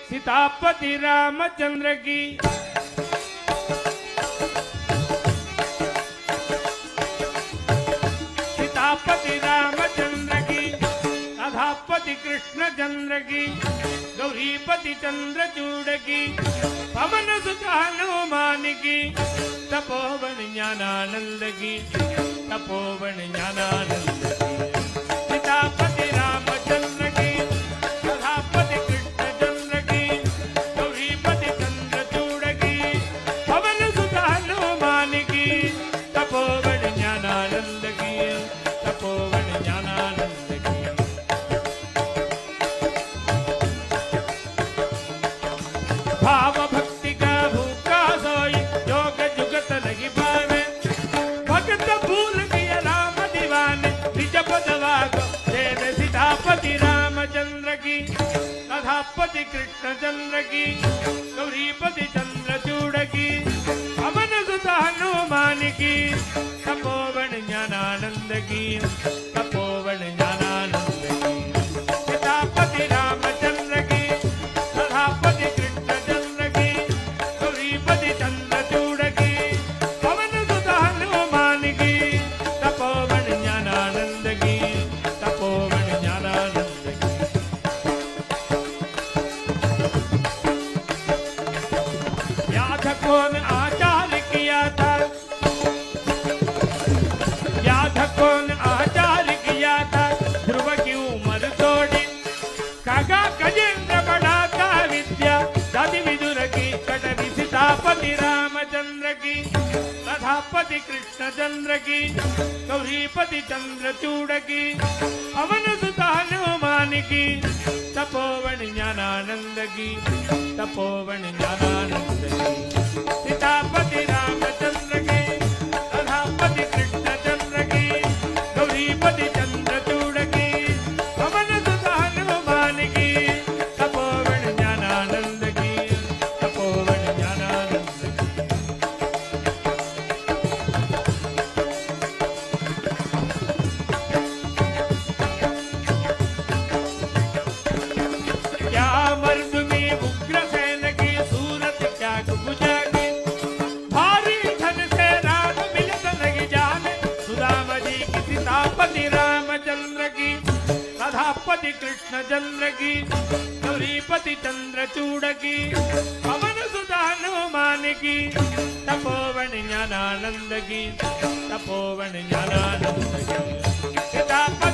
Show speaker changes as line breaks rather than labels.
सीतापति रामचंद्र की। सीतापति रामचंद्र की, राधापति कृष्ण चंद्र की, गौरीपति चंद्रचूड़ की, पवन सुत हनुमान की, तपोवन ज्ञानानंद की, तपोवन ज्ञानानंद की। सीतापति रामचंद्र की, राधापति कृष्ण चंद्र की, गौरीपति चंद्रचूड़ की, पवन सुत हनुमान की, तपोवन ज्ञानानंद की, तपोवन ज्ञानानंद की। भाव भक्ति का भूखा सोई, योग जुगत लगी पावे, भगत भूल गया राम दीवाने, निज पदवा को देव। सीतापति रामचंद्र की, राधापति कृष्ण चंद्र की, गौरीपति चंद्रचूड़ की, पवन सुत हनुमान की, तपोवन ज्ञानानंद की, तपोवन ज्ञानानंद की। सीतापति रामचंद्र की, राधापति कृष्ण चंद्र की, गौरीपति चंद्रचूड़ की, पवन सुत हनुमान की, तपोवन ज्ञानानंद की, तपोवन ज्ञानानंद की। याधकों ने आचार किया था, याधकों ने आचार किया था, ध्रुव की उम्र तोड़ी, कागा गजेंद्र बढ़ाता विद्या, दादी विदुर की कटरी। सीतापति रामचंद्र की, राधापति कृष्ण चंद्र की, गौरीपति चंद्रचूड़ की, पवन सुत हनुमान की, तपोवन ज्ञानानंद की, तपोवन ज्ञानानंद की। सीतापति रामचंद्र की, राधापति कृष्ण चंद्र की, गौरीपति चंद्रचूड़ की, पवन सुत हनुमान की, तपोवन ज्ञानानंद की, तपोवन ज्ञानानंद की। क्या मर्द में उग्रसेन की सूरत क्या बुझा के, भारी धन से राग मिलत लगी जाने, सुदामा जी की। सीतापति रामचंद्र की, राधापति कृष्ण चंद्र की, गौरीपति चंद्रचूड़ की, पवन सुत हनुमान की, तपोवन ज्ञानानंद की, तपोवन ज्ञानानंद की। सीतापति